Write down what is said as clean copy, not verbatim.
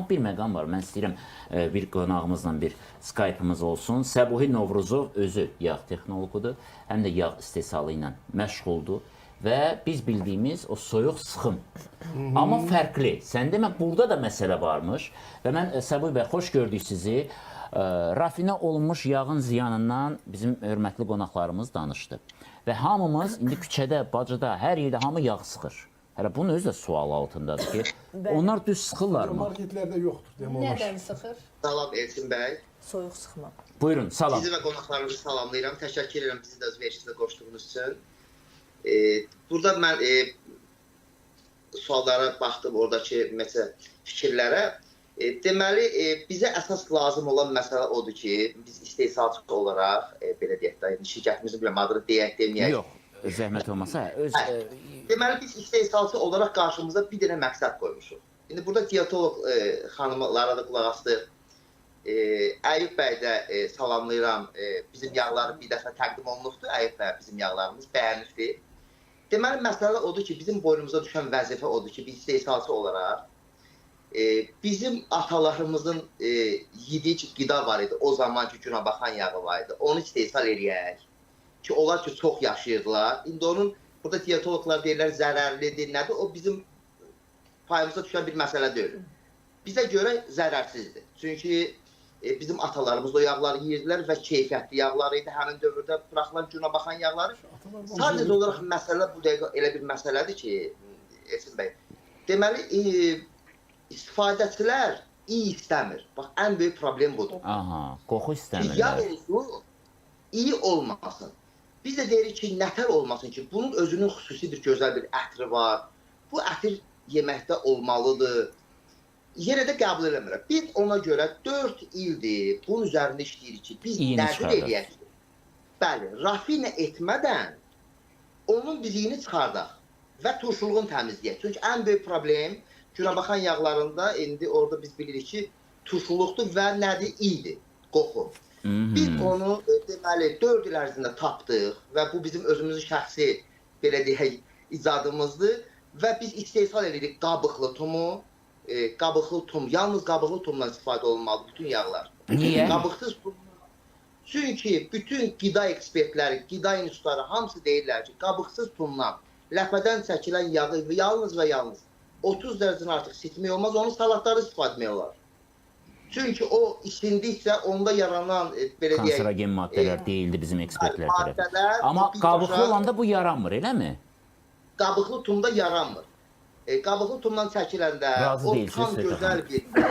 Amma bir məqam var. Mən istəyirəm bir qonağımızla bir Skype-ımız olsun. Səbuhi Novruzov özü yağ texnoloqudur, həm də yağ istehsalı ilə məşğuldur və biz bildiyimiz o soyuq sıxım. Amma fərqli. Sən demə, burada da məsələ varmış və mən Səbuhi bəy, xoş gördük sizi. Rafinə olunmuş yağın ziyanından bizim hörmətli qonaqlarımız danışdı. Və hamımız indi küçədə, bacıda, hər yerdə hamı yağ sıxır. Hələ bunun özü də sual altındadır ki, onlar düz sıxırlarmı? Marketlərdə yoxdur. Nədən sıxır? Salam Elçin bəy. Soyuq sıxma. Buyurun, salam. Sizi və qonaqlarınızı salamlayıram. Təşəkkür edirəm bizi də öz verilişinizə qoşduğunuz üçün. Burada mən suallara baxdım, oradakı fikirlərə. Deməli, bizə əsas lazım olan məsələ odur ki, biz istehsalçı olaraq, belə deyək də, şirkətimizin adını deyək, deməyək. Yox, zəhmət olmasa. Deməli, biz istehsalçı olaraq qarşımıza bir dənə məqsəd qoymuşuq. İndi burada diyetolog xanımlara da qulaq asdıq. Əyyub bəy də salamlayıram, bizim yağları bir dəfə təqdim olunubdur. Əyyub bəy bizim yağlarımız bəyənibdir. Deməli, məsələ odur ki, bizim boynumuza düşən vəzifə odur ki, biz istehsalçı olaraq bizim atalarımızın yediyi qida var idi, o zamanki Günəbaxan yağı var idi. Onu istehsal eləyək ki, onlar ki, çox yaşayırdılar. İndi onun, burada diyetologlar deyirlər, zərərlidir, nədir? O bizim payımıza düşən bir məsələ deyil. Bizə görə zərərsizdir. Çünki bizim atalarımız o yağları yeyirdilər və keyfiyyətli yağlar idi. Həmin dövrdə buraxılan Günəbaxan yağları. Sadəcə olaraq məsələ bu dəqiqə elə bir məsələdir ki, Elçin bəy, deməli, istifadəçilər iyi istəmir. Bax, ən böyük problem budur. Aha, qoxu istəmirlər. Yağ olsun, iyi olmasın. Biz də deyirik ki, nətər olmasın ki, bunun özünün xüsusi bir gözəl bir ətri var. Bu ətir yeməkdə olmalıdır. Yenə də qəbul eləmirəm. Biz ona görə 4 ildir bunun üzərində işləyirik ki, biz nədir eləyək? Bəli, rafinə etmədən onun biliyini çıxardaq və turşuluğunu təmizləyək. Çünki ən böyük problem Günəbaxan yağlarında indi orada biz bilirik ki, turşuluqdur və nədir? İyidir, qoxu. Biz onu deməli 4 il ərzində tapdıq və bu bizim özümüzün şəxsi, belə deyək, icadımızdır və biz istehsal edirik qabıqlı tumu, yalnız qabıqlı tumdan istifadə olunmalı bütün yağlar. Niyə? Qabıqsız tum. Çünki bütün qida ekspertləri, qida institutları hamısı deyirlər ki, qabıqsız tumdan ləpədən çəkilən yağı yalnız və yalnız 30 dərəcədən artıq isitmək olmaz, onu salatlarda istifadə etmək olar. Çünki o isindikcə onda yaranan, belə deyək, kanserogen maddələr deyildi bizim ekspertlər tərəfindən. Amma qabıqlı olanda bu yaranmır, eləmi? Qabıqlı tumda yaranmır. Qabıqlı tumdan çəkiləndə o tam gözəl bir